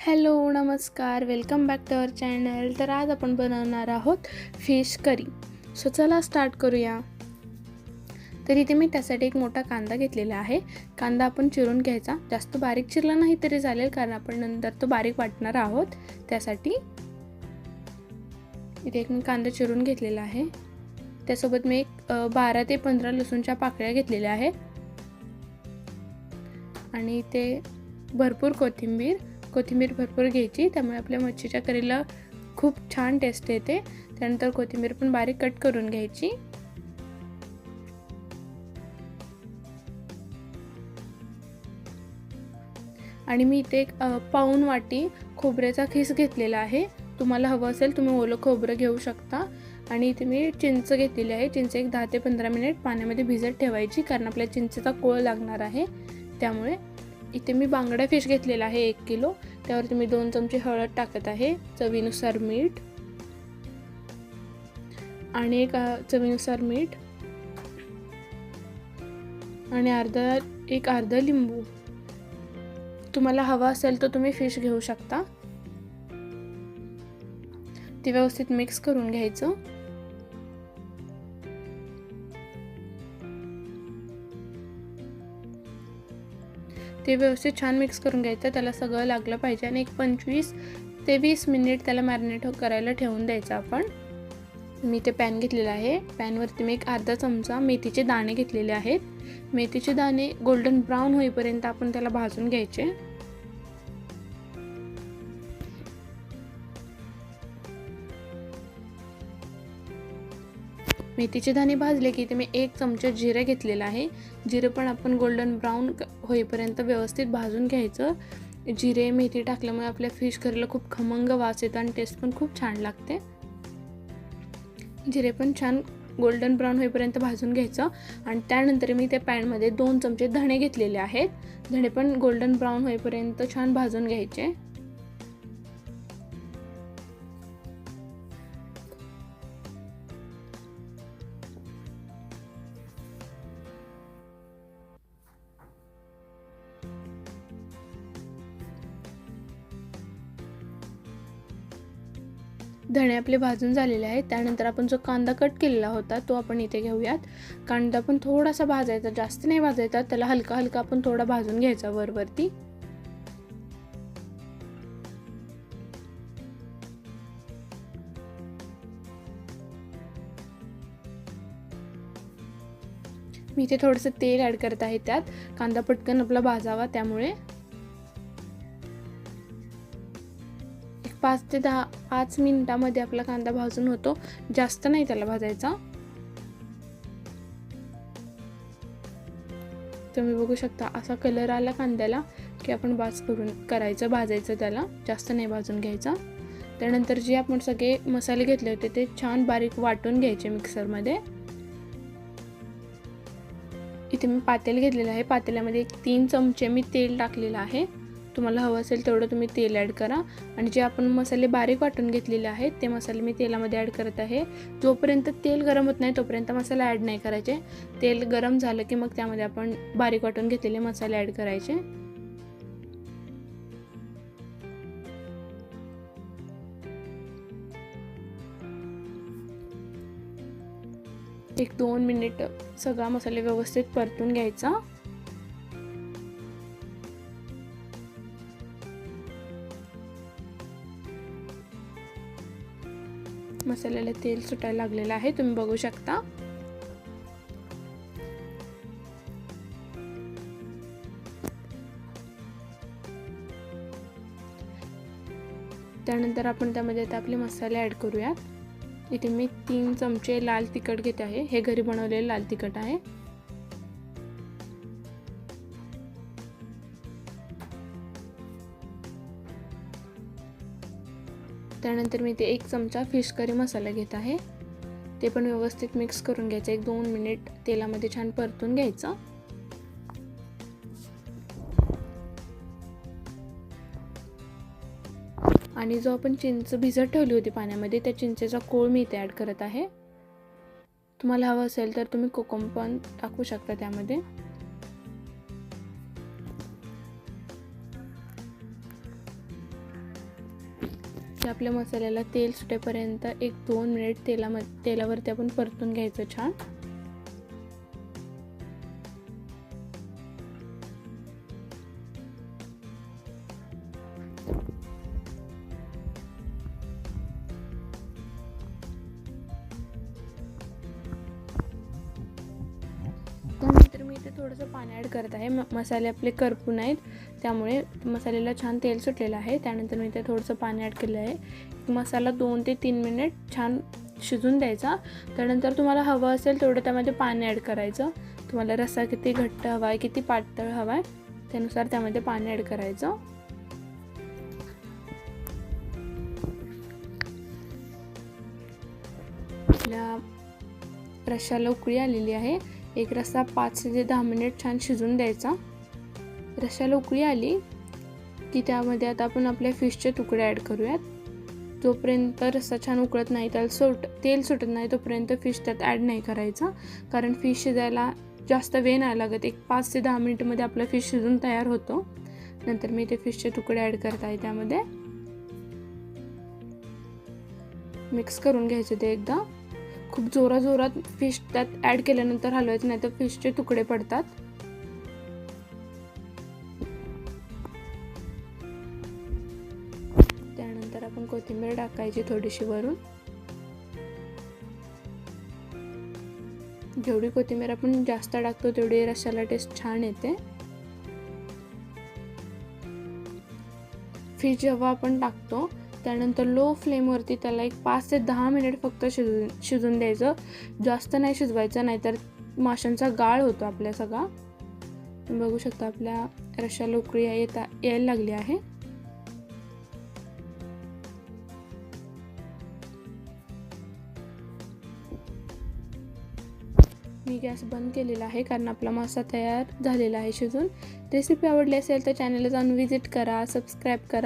Hello नमस्कार, welcome back to our channel. तर आज आपण बनवणार आहोत फिश करी. सो चला स्टार्ट करूया. तर इथे मी त्यासाठी एक मोठा कांदा घेतलेला आहे. कांदा आपण चिरून घ्यायचा. जास्त बारीक चिरला नाही तरी चालेल, कारण आपण नंतर तो बारीक वाटणार आहोत. त्यासाठी इथे एक मी कांदा चिरून घेतलेला आहे. त्यासोबत मी एक 12 ते 15 लसूणच्या पाकळ्या घेतलेल्या आहेत आणि इथे भरपूर कोथिंबीर भरपूर घ्यायची, त्यामुळे आपल्या मच्छीच्या करीला खूप छान टेस्ट येते. त्यानंतर कोथिंबीर पण बारीक कट करून घ्यायची. आणि मी इथे एक पाऊण वाटी खोबऱ्याचा खीस घेतलेला आहे. तुम्हाला हवं असेल तुम्ही ओलं खोबरं घेऊ शकता. आणि इथे मी चिंच घेतलेली आहे. चिंच एक 10 ते 15 मिनिट पाण्यामध्ये भिजत ठेवायची, कारण आपल्या चिंचेचा कोळ लागणार आहे. त्यामुळे इथे मी बांगडा फिश घेतलेला आहे 1 किलो. त्यावरती मी 2 चमचे हळद टाकत आहे, चवीनुसार मीठ आणि चवीनुसार मीठ आणि अर्धा लिंबू. तुम्हाला हवा असेल तर तुम्ही फिश घेऊ शकता. ते व्यवस्थित मिक्स करून घ्यायचं. ते व्यवस्थित छान मिक्स करून घ्यायचं. त्याला सगळं लागलं पाहिजे आणि एक 25 ते 20 मिनिट त्याला मॅरिनेट करायला ठेवून द्यायचं आपण. मी ते पॅन घेतलेला आहे. पॅनवरती मी एक अर्धा चमचा मेथीचे दाणे घेतलेले आहेत. मेथीचे दाणे गोल्डन ब्राऊन होईपर्यंत आपण त्याला भाजून घ्यायचे. मेथीचे दाणे भाजले की इथे मी 1 चमचा जिरे घेतलेला आहे. जिरे पण आपण गोल्डन ब्राऊन होईपर्यंत व्यवस्थित भाजून घ्यायचं. जिरे मेथी टाकल्यामुळे आपल्या फिश करीला खूप खमंग वास येतो आणि टेस्ट पण खूप छान लागते. जिरे पण छान गोल्डन ब्राऊन होईपर्यंत भाजून घ्यायचं. आणि त्यानंतर मी त्या पॅनमध्ये 2 चमचे धणे घेतलेले आहेत. धणे पण गोल्डन ब्राऊन होईपर्यंत छान भाजून घ्यायचे. धणे आपले भाजून झालेले आहेत. त्यानंतर आपण जो कांदा कट केलेला होता तो आपण इथे घेऊयात. कांदा पण थोडासा भाजायचा, जास्त नाही भाजायचा. त्याला हलका हलका आपण थोडा भाजून घ्यायचा वरती. मी इथे थोडंसं तेल ॲड करत आहे. त्यात कांदा पटकन आपला भाजावा, त्यामुळे 5 मिनिटामध्ये आपला कांदा भाजून होतो. जास्त नाही त्याला भाजायचा. तुम्ही बघू शकता असा कलर आला कांद्याला की आपण भाजायचं त्याला, जास्त नाही भाजून घ्यायचा. त्यानंतर जे आपण सगळे मसाले घेतले होते ते छान बारीक वाटून घ्यायचे मिक्सरमध्ये. इथे मी पातेल घेतलेलं आहे. पातेल्यामध्ये 3 चमचे मी तेल टाकलेलं आहे. तुम्हाला हवं असेल तेवढं तुम्ही तेल ॲड करा. आणि जे आपण मसाले बारीक वाटून घेतलेले आहेत ते मसाले मी तेलामध्ये ॲड करत आहे. जोपर्यंत तेल गरम होत नाही तोपर्यंत मसाला ॲड नाही करायचे. तेल गरम झालं की मग त्यामध्ये आपण बारीक वाटून घेतलेले मसाले ॲड करायचे. एक 2 मिनिट सगळा मसाले व्यवस्थित परतून घ्यायचा. मसाल्याला तेल सुटायला लागलेलं आहे, तुम्ही बघू शकता. त्यानंतर आपण त्यामध्ये आपले मसाले ॲड करूयात. इथे मी 3 चमचे लाल तिखट घेते आहे. हे घरी बनवलेले लाल तिखट आहे. त्यानंतर मी इथे 1 चमचा फिश करी मसाला घेत आहे. ते पण व्यवस्थित मिक्स करून घ्यायचं. 1-2 मिनिट तेलामध्ये छान परतून घ्यायचं. आणि जो आपण चिंच भिजत ठेवली होती पाण्यामध्ये, त्या चिंचेचा कोळ मी इथे ॲड करत आहे. तुम्हाला हवं असेल तर तुम्ही कोकम पण टाकू शकता त्यामध्ये. की आपल्या मसाल्याला तेल सुटेपर्यंत 1-2 मिनिट तेलावरती आपण परतून घ्यायचं छान. त्यानंतर मी इथे थोडंसं पाणी ॲड करत आहे. मसाले आपले करपून आहेत त्यामुळे मसाल्याला छान तेल सुटलेलं आहे. त्यानंतर मी इथे थोडंसं पाणी ॲड केलं आहे. मसाला 2 ते 3 मिनिट छान शिजून द्यायचा. त्यानंतर तुम्हाला हवं असेल तेवढं त्यामध्ये पाणी ॲड करायचं. तुम्हाला रस्सा किती घट्ट हवा आहे, किती पातळ हवा आहे त्यानुसार त्यामध्ये पाणी ॲड करायचं. आपल्या रश्श्याला उकळी आलेली आहे. एक रस्सा 5 ते 10 मिनिट छान शिजून द्यायचा. रश्श्याला उकळी आली की त्यामध्ये आता आपण आपल्या फिशचे तुकडे ॲड करूयात. जोपर्यंत रस्सा छान उकळत नाही, त्याला तेल सुटत नाही तोपर्यंत फिश त्यात ॲड नाही करायचा, कारण फिश शिजायला जास्त वेळ नाही लागत. एक 5 ते 10 मिनिटमध्ये आपला फिश शिजून तयार होतो. नंतर मी ते फिशचे तुकडे ॲड करत आहे. त्यामध्ये मिक्स करून घ्यायचे ते एकदा. खूप जोरात फिश त्यात ॲड केल्यानंतर हलवायचं नाही तर फिशचे तुकडे पडतात. त्यानंतर आपण कोथिंबीर टाकायची थोडीशी वरून. जेवढी कोथिंबीर आपण जास्त टाकतो तेवढी रश्श्याला टेस्ट छान येते. फिश जेव्हा आपण टाकतो त्यानंतर लो फ्लेमवरती त्याला एक 5 ते 10 मिनिट फक्त शिजून द्यायचं. जास्त नाही शिजवायचं, नाहीतर माशांचा गाळ होतो आपल्या सगळा. बघू शकता आपल्या रश्श्याला उकळी यायला लागली आहे. मी गॅस बंद केलेला आहे कारण आपला मासा तयार झालेला आहे शिजून. रेसिपी आवडली असेल तर चॅनलला जाऊन व्हिजिट करा, सबस्क्राईब करा.